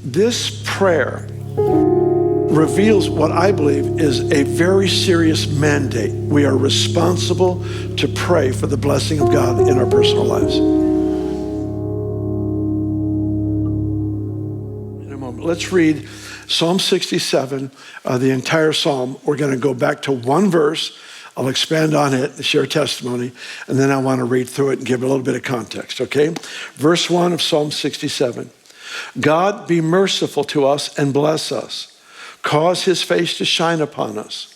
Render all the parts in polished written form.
This prayer reveals what I believe is a very serious mandate. We are responsible to pray for the blessing of God in our personal lives. In a moment, let's read Psalm 67, the entire Psalm. We're going to go back to one verse. I'll expand on it, share testimony, and then I want to read through it and give a little bit of context, okay? Verse 1 of Psalm 67. God, be merciful to us and bless us. Cause his face to shine upon us,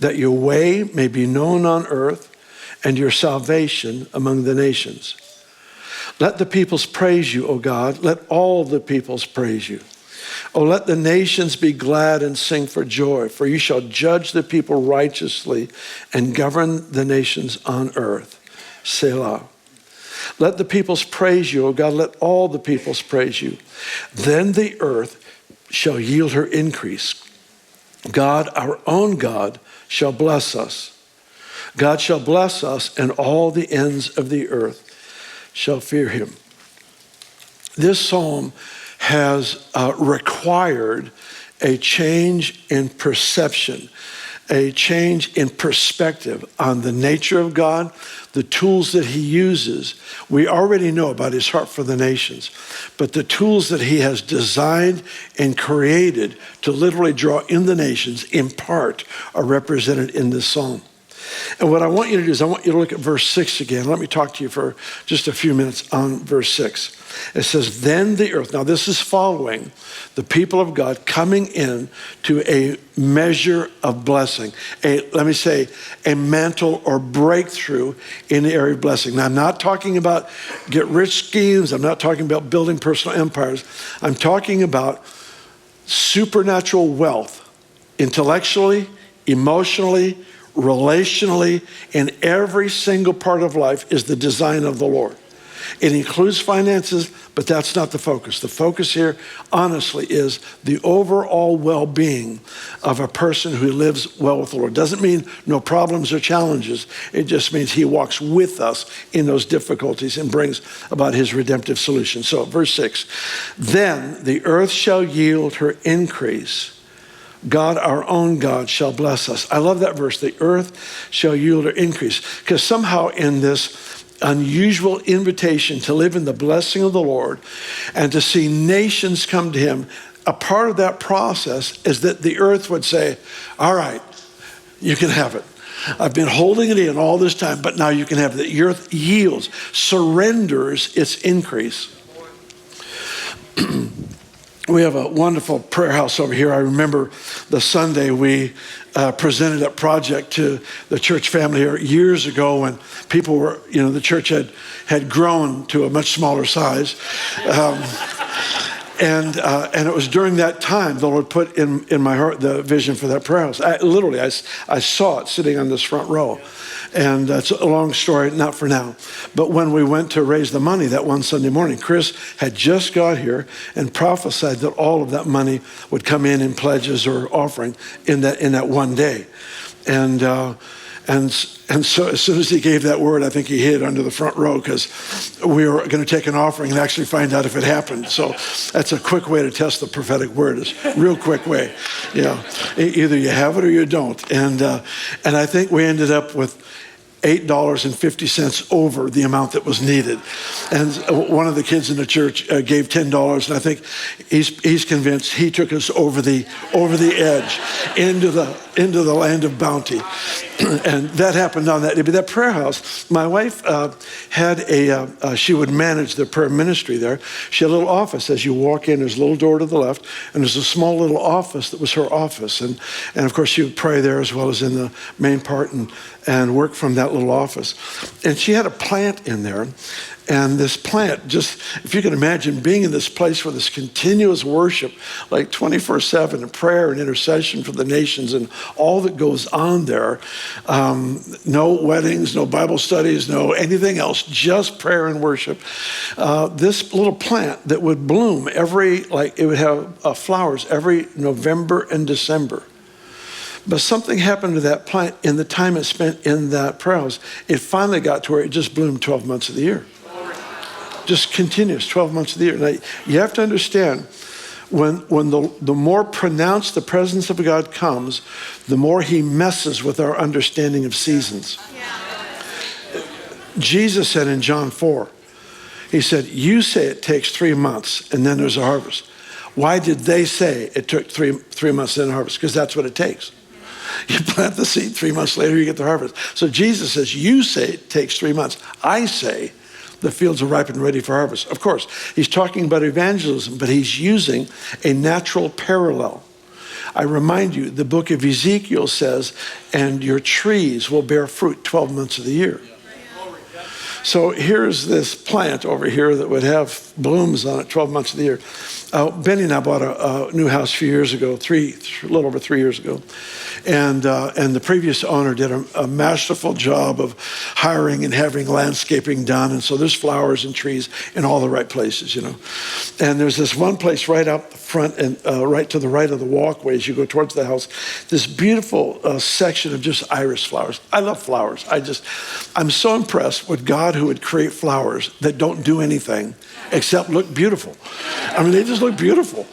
that your way may be known on earth and your salvation among the nations. Let the peoples praise you, O God. Let all the peoples praise you. Oh, let the nations be glad and sing for joy, for you shall judge the people righteously and govern the nations on earth. Selah. Let the peoples praise you, O God. Let all the peoples praise you. Then the earth shall yield her increase. God, our own God, shall bless us. God shall bless us, and all the ends of the earth shall fear him. This psalm has required a change in perception, a change in perspective on the nature of God, the tools that he uses. We already know about his heart for the nations, but the tools that he has designed and created to literally draw in the nations, in part, are represented in this psalm. And what I want you to do is I want you to look at verse 6 again. Let me talk to you for just a few minutes on verse 6. It says, then the earth. Now this is following the people of God coming in to a measure of blessing. Let me say, a mantle or breakthrough in the area of blessing. Now I'm not talking about get rich schemes. I'm not talking about building personal empires. I'm talking about supernatural wealth, intellectually, emotionally, relationally, in every single part of life is the design of the Lord. It includes finances, but that's not the focus. The focus here, honestly, is the overall well-being of a person who lives well with the Lord. Doesn't mean no problems or challenges. It just means he walks with us in those difficulties and brings about his redemptive solution. So verse 6, then the earth shall yield her increase. God, our own God, shall bless us. I love that verse. The earth shall yield her increase. Because somehow in this unusual invitation to live in the blessing of the Lord and to see nations come to him, a part of that process is that the earth would say, all right, you can have it. I've been holding it in all this time, but now you can have it. The earth yields, surrenders its increase. We have a wonderful prayer house over here. I remember the Sunday we presented that project to the church family here years ago when people were, the church had grown to a much smaller size. And it was during that time the Lord put in my heart the vision for that prayer house. I saw it sitting on this front row. And it's a long story, not for now. But when we went to raise the money that one Sunday morning, Chris had just got here and prophesied that all of that money would come in pledges or offering in that one day. And so as soon as he gave that word, I think he hid under the front row because we were going to take an offering and actually find out if it happened. So that's a quick way to test the prophetic word. It's a real quick way. Either you have it or you don't. And I think we ended up with $8.50 over the amount that was needed. And one of the kids in the church gave $10, and I think he's convinced he took us over the edge into the land of bounty. And that happened on that day. But that prayer house, my wife had she would manage the prayer ministry there. She had a little office. As you walk in, there's a little door to the left, and there's a small little office that was her office. And of course, she would pray there as well as in the main part and work from that little office. And she had a plant in there. And this plant, just, if you can imagine being in this place where this continuous worship, like 24/7, and prayer and intercession for the nations and all that goes on there, no weddings, no Bible studies, no anything else, just prayer and worship. This little plant that would bloom it would have flowers every November and December. But something happened to that plant in the time it spent in that prayer house. It finally got to where it just bloomed 12 months of the year. Just continuous 12 months of the year. Now, you have to understand, When the more pronounced the presence of God comes, the more he messes with our understanding of seasons. Jesus said in John 4, he said, you say it takes 3 months and then there's a harvest. Why did they say it took three months and then a harvest? Because that's what it takes. You plant the seed, 3 months later you get the harvest. So Jesus says, you say it takes 3 months. I say the fields are ripe and ready for harvest. Of course, he's talking about evangelism, but he's using a natural parallel. I remind you, the book of Ezekiel says, and your trees will bear fruit 12 months of the year. So here's this plant over here that would have blooms on it 12 months of the year. Benny and I bought a new house a few years ago, a little over 3 years ago. And the previous owner did a masterful job of hiring and having landscaping done. And so there's flowers and trees in all the right places, you know. And there's this one place right out front and right to the right of the walkway as you go towards the house, this beautiful section of just iris flowers. I love flowers. I'm so impressed with God who would create flowers that don't do anything except look beautiful. I mean, they just look beautiful.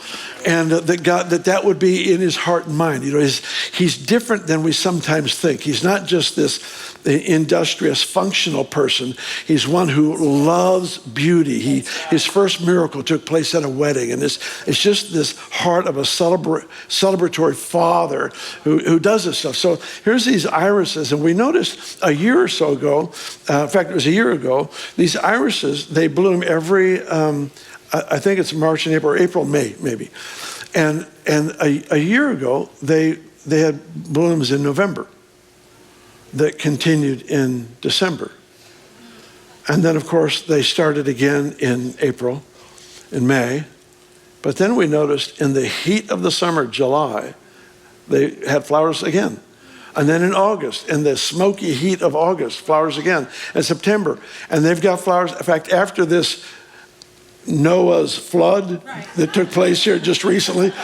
And that God, that would be in his heart and mind. You know, he's different than we sometimes think. He's not just this industrious, functional person. He's one who loves beauty. His first miracle took place at a wedding. And it's just this heart of a celebratory father who does this stuff. So here's these irises. And we noticed a year or so ago, in fact, it was a year ago, these irises, they bloom every, I think it's March and April, May, maybe. And a year ago, they had blooms in November that continued in December. And then, of course, they started again in April, in May. But then we noticed in the heat of the summer, July, they had flowers again. And then in August, in the smoky heat of August, flowers again. And September, and they've got flowers. In fact, after this Noah's flood that took place here just recently,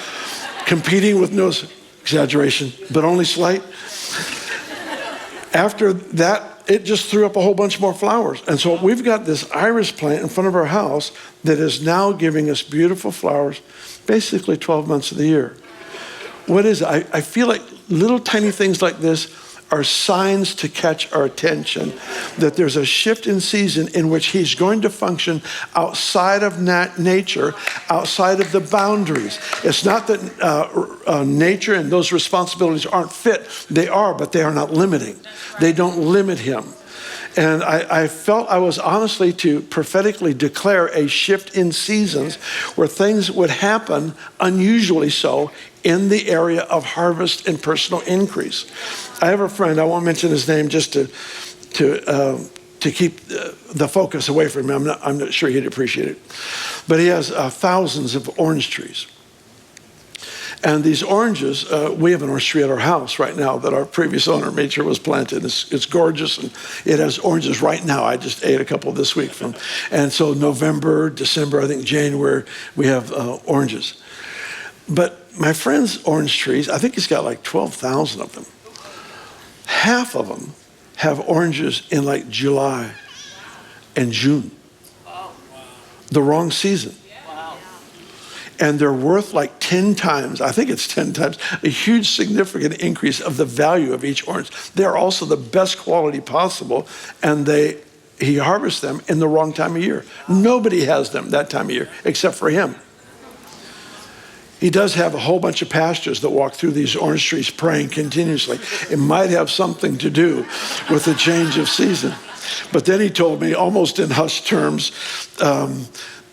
competing with Noah's, exaggeration, but only slight. After that, it just threw up a whole bunch more flowers. And so we've got this iris plant in front of our house that is now giving us beautiful flowers, basically 12 months of the year. What is it? I feel like little tiny things like this are signs to catch our attention that there's a shift in season in which he's going to function outside of nature, outside of the boundaries. It's not that nature and those responsibilities aren't fit. They are, but they are not limiting. They don't limit him. And I felt I was honestly to prophetically declare a shift in seasons where things would happen unusually so in the area of harvest and personal increase. I have a friend, I won't mention his name just to keep the focus away from him. I'm not sure he'd appreciate it. But he has thousands of orange trees. And these oranges, we have an orange tree at our house right now that our previous owner made sure was planted. It's gorgeous, and it has oranges right now. I just ate a couple this week from. And so November, December, I think January, we have oranges. But my friend's orange trees, I think he's got like 12,000 of them. Half of them have oranges in like July and June. The wrong season. And they're worth like 10 times, I think it's 10 times, a huge significant increase of the value of each orange. They're also the best quality possible, and he harvests them in the wrong time of year. Nobody has them that time of year except for him. He does have a whole bunch of pastors that walk through these orange trees praying continuously. It might have something to do with the change of season. But then he told me, almost in hushed terms,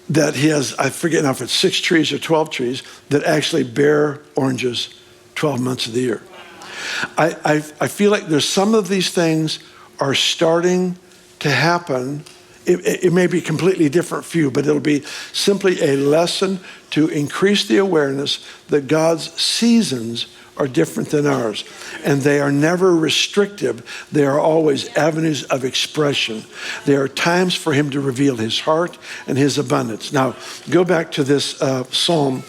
that he has, I forget now if it's 6 trees or 12 trees that actually bear oranges 12 months of the year. I feel like there's some of these things are starting to happen. It may be completely different for you, but it'll be simply a lesson to increase the awareness that God's seasons are different than ours. And they are never restrictive. They are always avenues of expression. There are times for him to reveal his heart and his abundance. Now, go back to this Psalm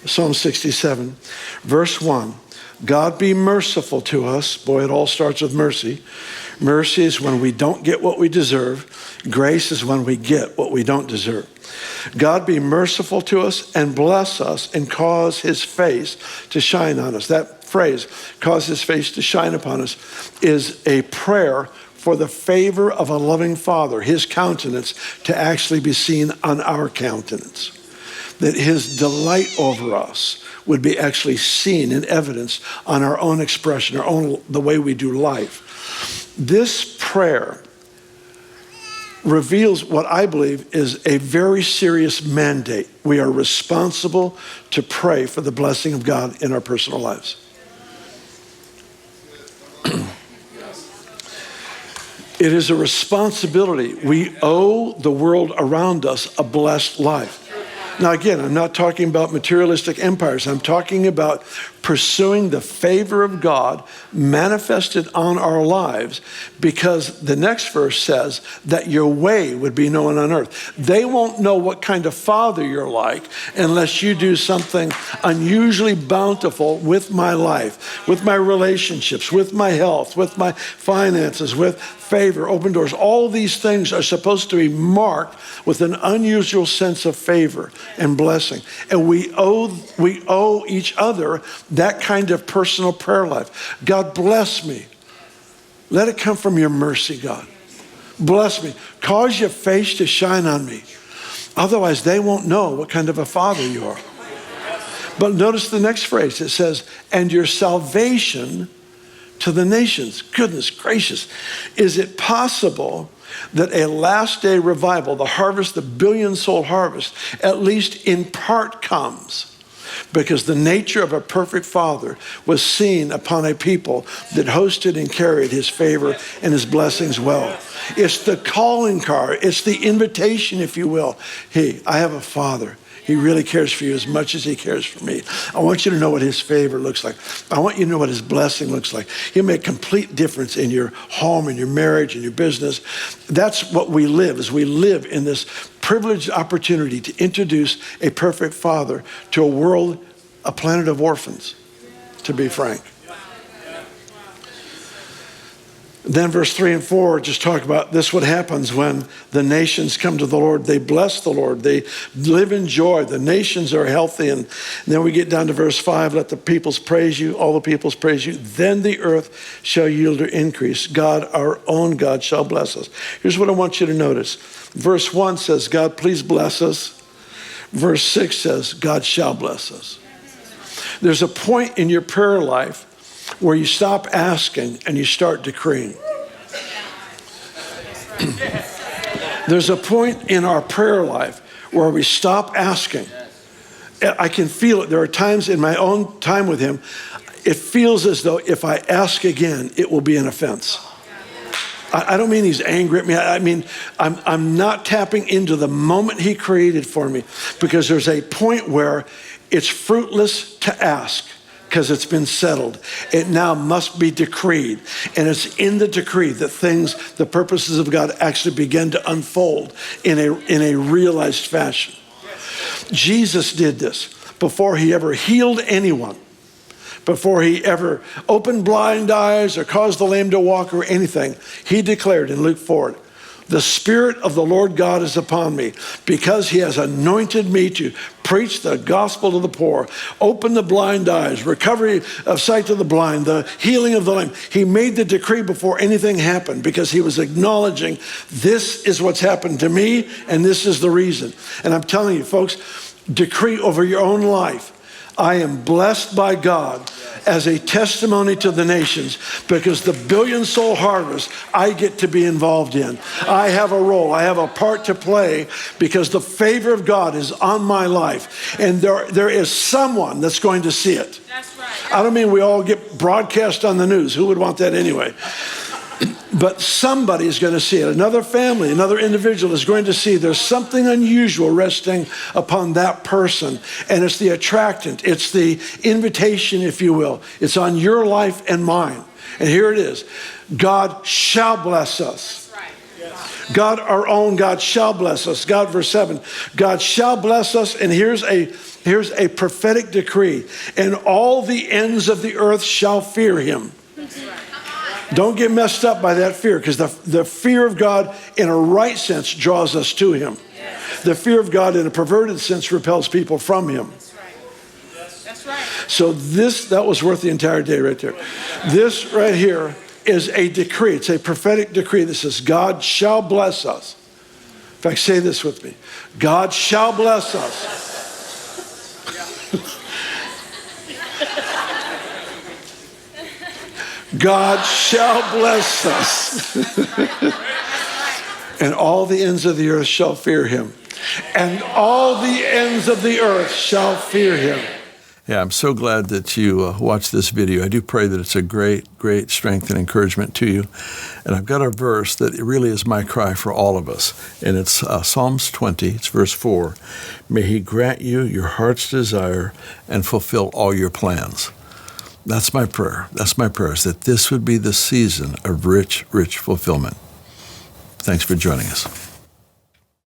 67, verse 1. God be merciful to us. Boy, it all starts with mercy. Mercy is when we don't get what we deserve. Grace is when we get what we don't deserve. God be merciful to us and bless us and cause his face to shine on us. That phrase, cause his face to shine upon us, is a prayer for the favor of a loving Father, his countenance to actually be seen on our countenance. That his delight over us would be actually seen in evidence on our own expression, the way we do life. This prayer reveals what I believe is a very serious mandate. We are responsible to pray for the blessing of God in our personal lives. It is a responsibility. We owe the world around us a blessed life. Now again, I'm not talking about materialistic empires. I'm talking about pursuing the favor of God manifested on our lives, because the next verse says that your way would be known on earth. They won't know what kind of father you're like unless you do something unusually bountiful with my life, with my relationships, with my health, with my finances, with favor, open doors. All these things are supposed to be marked with an unusual sense of favor and blessing. And we owe each other that kind of personal prayer life. God, bless me. Let it come from your mercy, God. Bless me. Cause your face to shine on me. Otherwise, they won't know what kind of a father you are. But notice the next phrase. It says, and your salvation to the nations. Goodness gracious. Is it possible that a last day revival, the harvest, the billion-soul harvest, at least in part comes because the nature of a perfect Father was seen upon a people that hosted and carried his favor and his blessings well? It's the calling card. It's the invitation, if you will. Hey, I have a Father. He really cares for you as much as he cares for me. I want you to know what his favor looks like. I want you to know what his blessing looks like. He'll make a complete difference in your home, in your marriage, in your business. That's what we live, is we live in this privileged opportunity to introduce a perfect Father to a world, a planet of orphans, to be frank. Then verse 3 and 4 just talk about this, what happens when the nations come to the Lord. They bless the Lord. They live in joy. The nations are healthy. And then we get down to verse 5. Let the peoples praise you. All the peoples praise you. Then the earth shall yield her increase. God, our own God, shall bless us. Here's what I want you to notice. Verse 1 says, God, please bless us. Verse 6 says, God shall bless us. There's a point in your prayer life where you stop asking and you start decreeing. There's a point in our prayer life where we stop asking. I can feel it. There are times in my own time with him, it feels as though if I ask again, it will be an offense. I don't mean he's angry at me. I mean, I'm not tapping into the moment he created for me, because there's a point where it's fruitless to ask, because it's been settled. It now must be decreed. And it's in the decree that things, the purposes of God, actually begin to unfold in a realized fashion. Jesus did this before he ever healed anyone, before he ever opened blind eyes or caused the lame to walk or anything. He declared in Luke 4, the Spirit of the Lord God is upon me, because he has anointed me to preach the gospel to the poor, open the blind eyes, recovery of sight to the blind, the healing of the lame. He made the decree before anything happened, because he was acknowledging this is what's happened to me and this is the reason. And I'm telling you, folks, decree over your own life. I am blessed by God as a testimony to the nations, because the billion soul harvest I get to be involved in. I have a role. I have a part to play, because the favor of God is on my life. And there is someone that's going to see it. That's right. I don't mean we all get broadcast on the news. Who would want that anyway? But somebody is going to see it. Another family, another individual is going to see there's something unusual resting upon that person. And it's the attractant. It's the invitation, if you will. It's on your life and mine. And here it is. God shall bless us. God, our own God, shall bless us. God, verse 7, God shall bless us. And here's a prophetic decree. And all the ends of the earth shall fear him. Don't get messed up by that fear, because the fear of God in a right sense draws us to him. The fear of God in a perverted sense repels people from him. That's right. So that was worth the entire day right there. This right here is a decree. It's a prophetic decree that says God shall bless us. In fact, say this with me. God shall bless us. God shall bless us. And all the ends of the earth shall fear him. And all the ends of the earth shall fear him. Yeah, I'm so glad that you watched this video. I do pray that it's a great, great strength and encouragement to you. And I've got a verse that really is my cry for all of us. And it's Psalms 20, it's verse 4. May he grant you your heart's desire and fulfill all your plans. That's my prayer. That's my prayer, is that this would be the season of rich, rich fulfillment. Thanks for joining us.